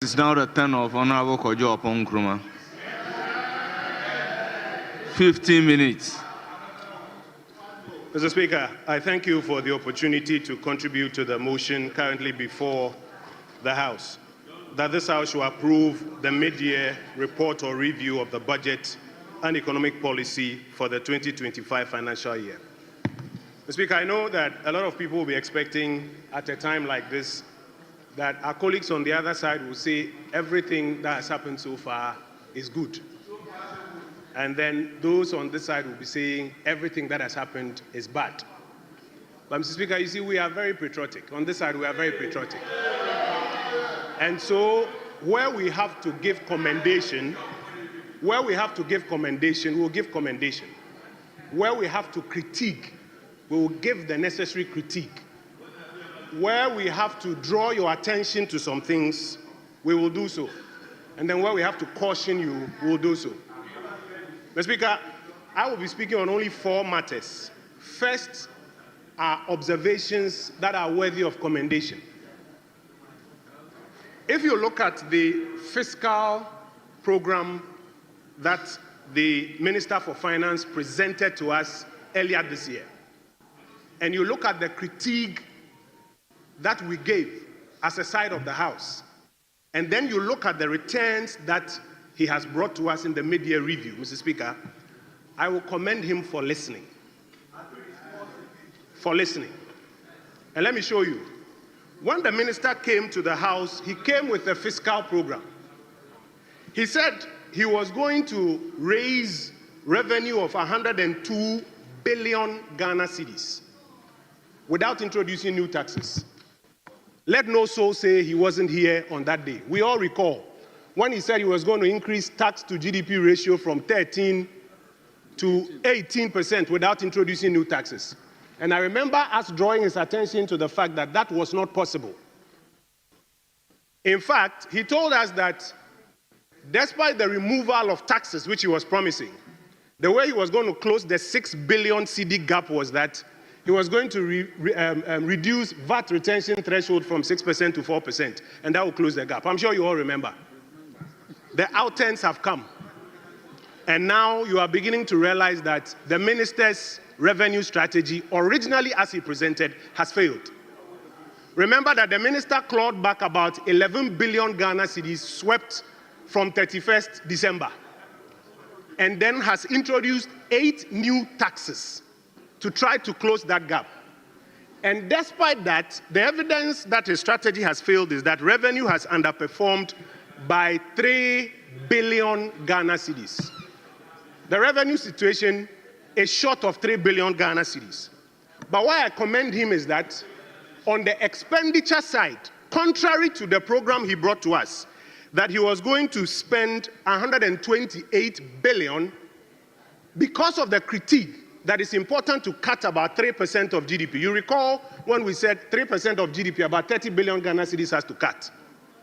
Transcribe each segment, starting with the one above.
It's now the turn of Honorable Kojo Oppong. 15 minutes. Mr. Speaker, I thank you for the opportunity to contribute to the motion currently before the House, that this House should approve the mid-year report or review of the budget and economic policy for the 2025 financial year. Mr. Speaker, I know that a lot of people will be expecting at a time like this that our colleagues on the other side will say everything that has happened so far is good. And then those on this side will be saying everything that has happened is bad. But Mr. Speaker, you see, we are very patriotic. On this side, we are very patriotic. And so where we have to give commendation, we'll give commendation. Where we have to critique, we will give the necessary critique. Where we have to draw your attention to some things, we will do so. And then where we have to caution you, we will do so. Mr. Speaker, I will be speaking on only 4 matters. First are observations that are worthy of commendation. If you look at the fiscal program that the Minister for Finance presented to us earlier this year, and you look at the critique that we gave as a side of the House, and then you look at the returns that he has brought to us in the mid-year review, Mr. Speaker, I will commend him for listening. And let me show you. When the minister came to the House, he came with a fiscal program. He said he was going to raise revenue of 102 billion Ghana cedis without introducing new taxes. Let no soul say he wasn't here on that day. We all recall when he said he was going to increase tax to GDP ratio from 13 to 18% without introducing new taxes. And I remember us drawing his attention to the fact that that was not possible. In fact, he told us that despite the removal of taxes, which he was promising, the way he was going to close the 6 billion cedi gap was that he was going to reduce VAT retention threshold from 6% to 4%, and that will close the gap. I'm sure you all remember. The outturns have come. And now you are beginning to realize that the minister's revenue strategy, originally as he presented, has failed. Remember that the minister clawed back about 11 billion Ghana cedis swept from 31st December, and then has introduced 8 new taxes to try to close that gap. And despite that, the evidence that his strategy has failed is that revenue has underperformed by 3 billion Ghana cedis. The revenue situation is short of 3 billion Ghana cedis. But why I commend him is that on the expenditure side, contrary to the program he brought to us, that he was going to spend 128 billion because of the critique that it's important to cut about 3% of GDP. You recall when we said 3% of GDP, about 30 billion Ghana cedis has to cut.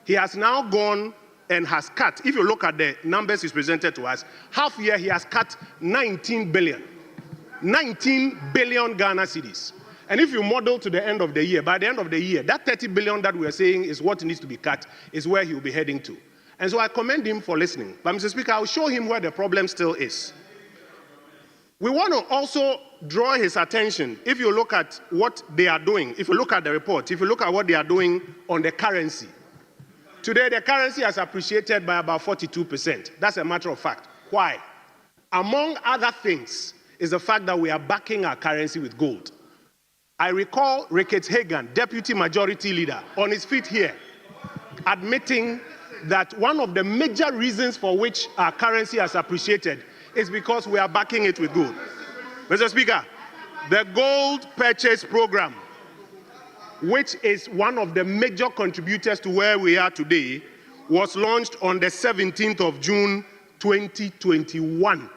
He has now gone and has cut, if you look at the numbers he's presented to us, half year he has cut 19 billion. 19 billion Ghana cedis. And if you model to the end of the year, by the end of the year, that 30 billion that we are saying is what needs to be cut, is where he will be heading to. And so I commend him for listening. But Mr. Speaker, I'll show him where the problem still is. We want to also draw his attention, if you look at what they are doing, if you look at the report, if you look at what they are doing on the currency. Today, the currency has appreciated by about 42%. That's a matter of fact. Why? Among other things, is the fact that we are backing our currency with gold. I recall Ricketts Hagan, Deputy Majority Leader, on his feet here, admitting that one of the major reasons for which our currency has appreciated is because we are backing it with gold. Mr. Speaker, the gold purchase program, which is one of the major contributors to where we are today, was launched on the 17th of June, 2021.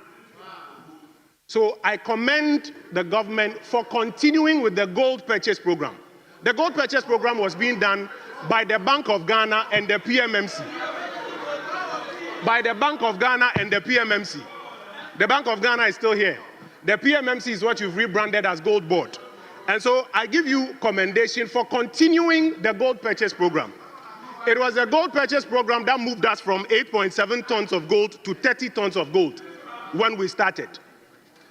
So I commend the government for continuing with the gold purchase program. The gold purchase program was being done by the Bank of Ghana and the PMMC. By the Bank of Ghana and the PMMC. The Bank of Ghana is still here. The PMMC is what you've rebranded as Gold Board. And so I give you commendation for continuing the gold purchase program. It was a gold purchase program that moved us from 8.7 tons of gold to 30 tons of gold when we started.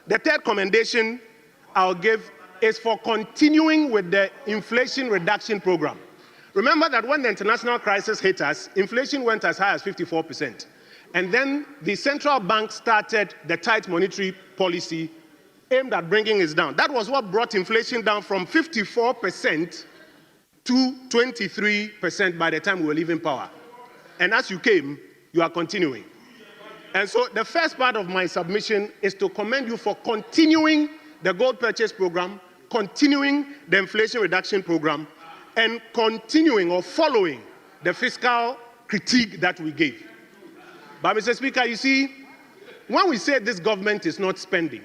The third commendation I'll give is for continuing with the inflation reduction program. Remember that when the international crisis hit us, inflation went as high as 54%. And then the central bank started the tight monetary policy aimed at bringing it down. That was what brought inflation down from 54% to 23% by the time we were leaving power. And as you came, you are continuing. And so the first part of my submission is to commend you for continuing the gold purchase program, continuing the inflation reduction program, and continuing or following the fiscal critique that we gave. But Mr. Speaker, you see, when we say this government is not spending,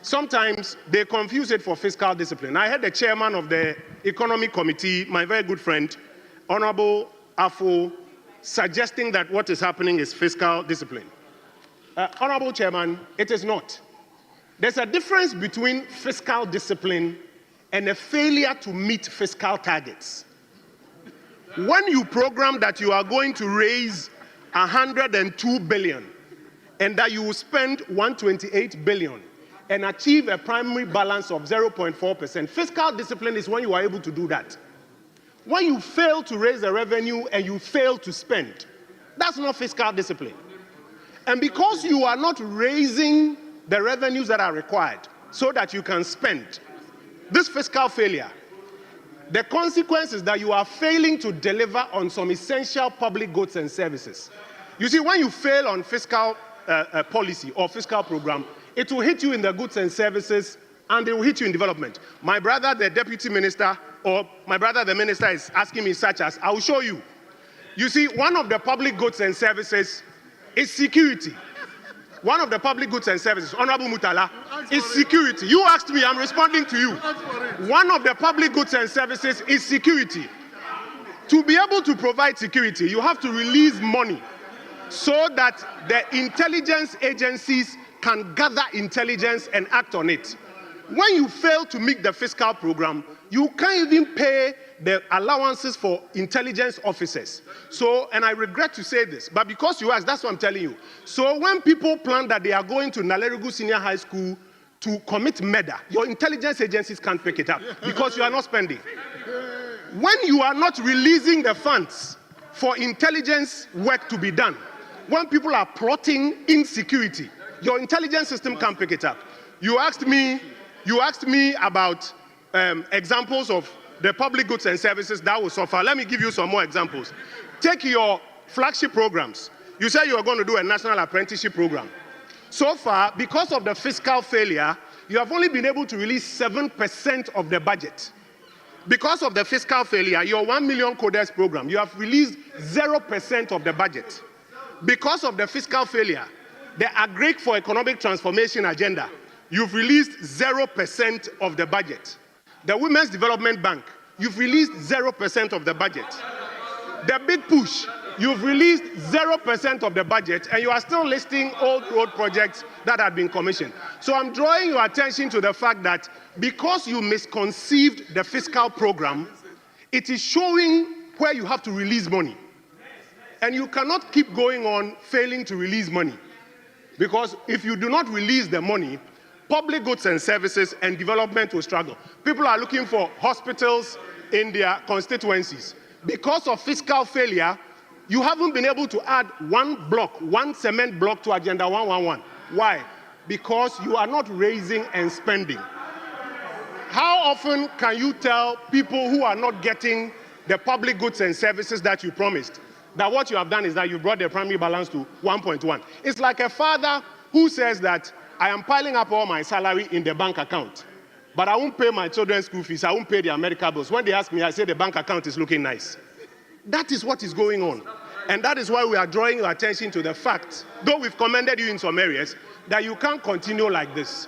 sometimes they confuse it for fiscal discipline. I heard the chairman of the Economic Committee, my very good friend, Honorable Afo, suggesting that what is happening is fiscal discipline. Honorable Chairman, it is not. There's a difference between fiscal discipline and a failure to meet fiscal targets. When you program that you are going to raise 102 billion and that you will spend 128 billion and achieve a primary balance of 0.4%, fiscal discipline is when you are able to do that. When you fail to raise the revenue and you fail to spend, that's not fiscal discipline. And because you are not raising the revenues that are required so that you can spend, this fiscal failure, the consequence is that you are failing to deliver on some essential public goods and services. You see, when you fail on fiscal policy or fiscal program, it will hit you in the goods and services and it will hit you in development. My brother, the deputy minister, or my brother, the minister, is asking me such as, I will show you. You see, one of the public goods and services is security. One of the public goods and services, Honorable Mutala, is security. You asked me, I'm responding to you. One of the public goods and services is security. To be able to provide security, you have to release money so that the intelligence agencies can gather intelligence and act on it. When you fail to meet the fiscal program, you can't even pay the allowances for intelligence officers. So, and I regret to say this, but because you asked, that's what I'm telling you. So when people plan that they are going to Nalerigu Senior High School to commit murder, your intelligence agencies can't pick it up because you are not spending. When you are not releasing the funds for intelligence work to be done, when people are plotting insecurity, your intelligence system can't pick it up. You asked me about examples of the public goods and services that will suffer. Let me give you some more examples. Take your flagship programs. You said you are going to do a national apprenticeship program. So far, because of the fiscal failure, you have only been able to release 7% of the budget. Because of the fiscal failure, your 1 million coders program, you have released 0% of the budget. Because of the fiscal failure, the Agric for Economic Transformation agenda, you've released 0% of the budget. The Women's Development Bank, you've released 0% of the budget. The Big Push, you've released 0% of the budget, and you are still listing old road projects that have been commissioned. So I'm drawing your attention to the fact that because you misconceived the fiscal program, it is showing where you have to release money. And you cannot keep going on failing to release money. Because if you do not release the money, public goods and services and development will struggle. People are looking for hospitals in their constituencies. Because of fiscal failure, you haven't been able to add one cement block to Agenda 111. Why? Because you are not raising and spending. How often can you tell people who are not getting the public goods and services that you promised that what you have done is that you brought the primary balance to 1.1? It's like a father who says that I am piling up all my salary in the bank account, but I won't pay my children's school fees, I won't pay their medical bills. When they ask me, I say the bank account is looking nice. That is what is going on. And that is why we are drawing your attention to the fact, though we've commended you in some areas, that you can't continue like this.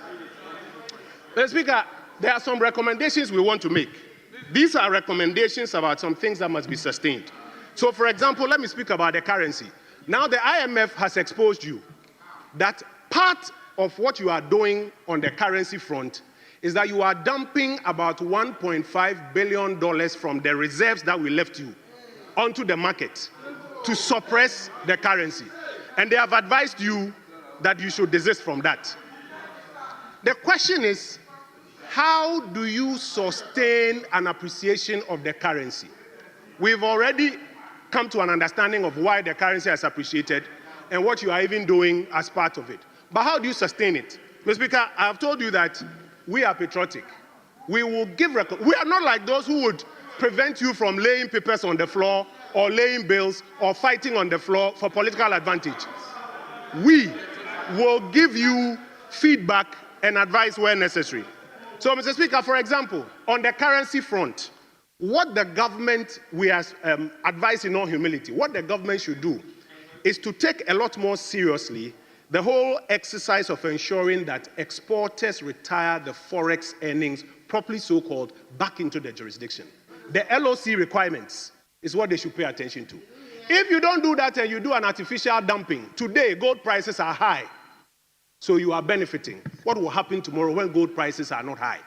Mr. Speaker, there are some recommendations we want to make. These are recommendations about some things that must be sustained. So, for example, let me speak about the currency. Now, the IMF has exposed you that part of what you are doing on the currency front is that you are dumping about $1.5 billion from the reserves that we left you onto the market to suppress the currency. And they have advised you that you should desist from that. The question is, how do you sustain an appreciation of the currency? We've already come to an understanding of why the currency has appreciated and what you are even doing as part of it. But how do you sustain it? Mr. Speaker, I have told you that we are patriotic. We will give record. We are not like those who would prevent you from laying papers on the floor or laying bills or fighting on the floor for political advantage. We will give you feedback and advice where necessary. So, Mr. Speaker, for example, on the currency front, what the government, we are advised in all humility, what the government should do is to take a lot more seriously the whole exercise of ensuring that exporters retire the forex earnings, properly so-called, back into the jurisdiction. The LOC requirements is what they should pay attention to. If you don't do that and you do an artificial dumping, today gold prices are high, so you are benefiting. What will happen tomorrow when gold prices are not high?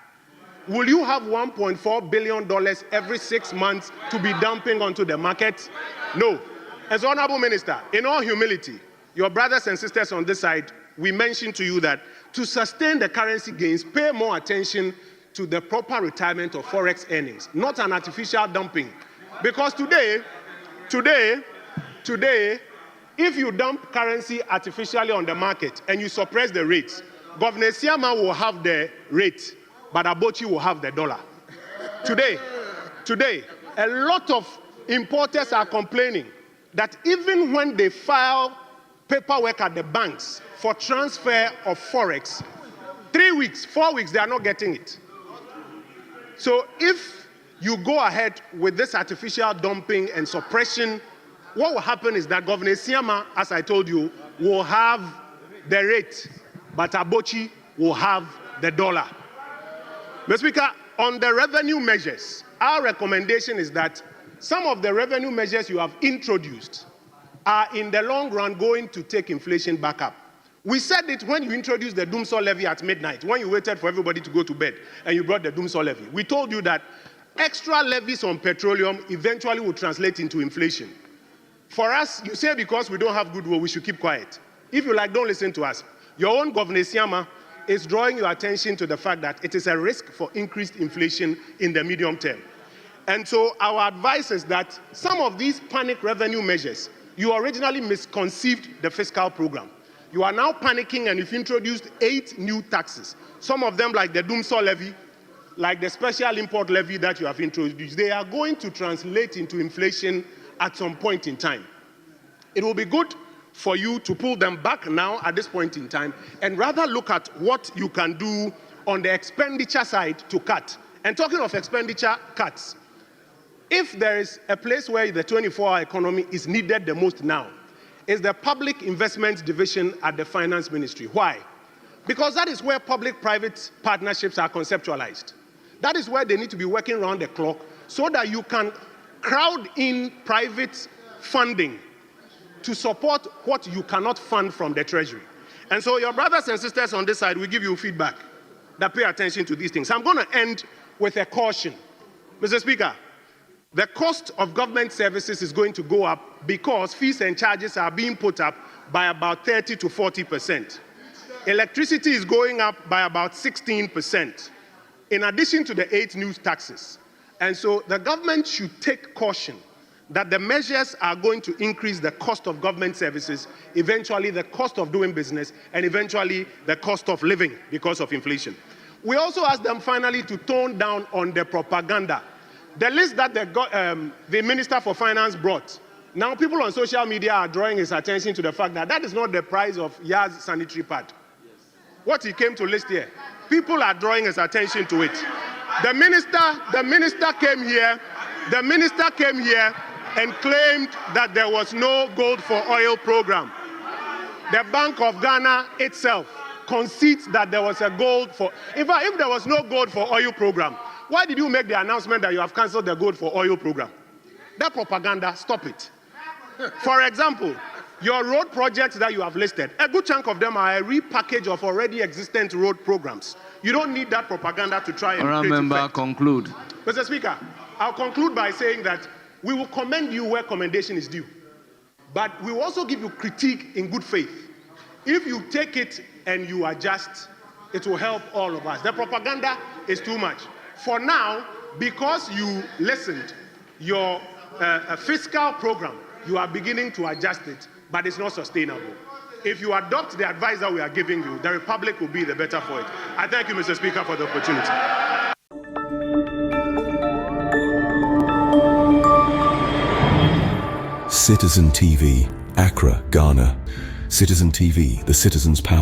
Will you have $1.4 billion every 6 months to be dumping onto the market? No. As Honorable Minister, in all humility, your brothers and sisters on this side, we mentioned to you that to sustain the currency gains, pay more attention to the proper retirement of forex earnings, not an artificial dumping. Because today, if you dump currency artificially on the market and you suppress the rates, Governor Siama will have the rate, but Abochi will have the dollar. Today, a lot of importers are complaining that even when they file paperwork at the banks for transfer of forex, 3 weeks, 4 weeks, they are not getting it. So if you go ahead with this artificial dumping and suppression, what will happen is that Governor Siama, as I told you, will have the rate, but Abochi will have the dollar. Mr. Speaker, on the revenue measures, our recommendation is that some of the revenue measures you have introduced are in the long run going to take inflation back up. We said it when you introduced the Doomsor levy at midnight, when you waited for everybody to go to bed and you brought the Doomsor levy. We told you that extra levies on petroleum eventually will translate into inflation. For us, you say because we don't have goodwill, we should keep quiet. If you like, don't listen to us. Your own Governor Siama is drawing your attention to the fact that it is a risk for increased inflation in the medium term. And so our advice is that some of these panic revenue measures, you originally misconceived the fiscal program. You are now panicking and you've introduced 8 new taxes. Some of them, like the Doomsor levy, like the special import levy that you have introduced, they are going to translate into inflation at some point in time. It will be good for you to pull them back now at this point in time and rather look at what you can do on the expenditure side to cut. And talking of expenditure cuts, if there is a place where the 24-hour economy is needed the most now, is the Public Investment Division at the Finance Ministry. Why? Because that is where public-private partnerships are conceptualized. That is where they need to be working around the clock so that you can crowd in private funding to support what you cannot fund from the Treasury. And so your brothers and sisters on this side will give you feedback that pay attention to these things. I'm going to end with a caution. Mr. Speaker, the cost of government services is going to go up because fees and charges are being put up by about 30 to 40%. Electricity is going up by about 16%, in addition to the 8 new taxes. And so the government should take caution that the measures are going to increase the cost of government services, eventually the cost of doing business, and eventually the cost of living because of inflation. We also asked them finally to tone down on the propaganda. The list that the Minister for Finance brought, now people on social media are drawing his attention to the fact that that is not the price of Yaz sanitary pad. What he came to list here, people are drawing his attention to it. The minister came here and claimed that there was no gold for oil program. The Bank of Ghana itself concedes that there was a gold for, in fact, if there was no gold for oil program, why did you make the announcement that you have cancelled the gold for oil program? That propaganda, stop it. For example, your road projects that you have listed, a good chunk of them are a repackage of already existent road programs. You don't need that propaganda to try and Remember, conclude. Mr. Speaker, I'll conclude by saying that we will commend you where commendation is due. But we will also give you critique in good faith. If you take it and you adjust, it will help all of us. The propaganda is too much. For now, because you listened, your fiscal program, you are beginning to adjust it, but it's not sustainable. If you adopt the advice that we are giving you, the Republic will be the better for it. I thank you, Mr. Speaker, for the opportunity. Citizen TV, Accra, Ghana. Citizen TV, the citizen's power.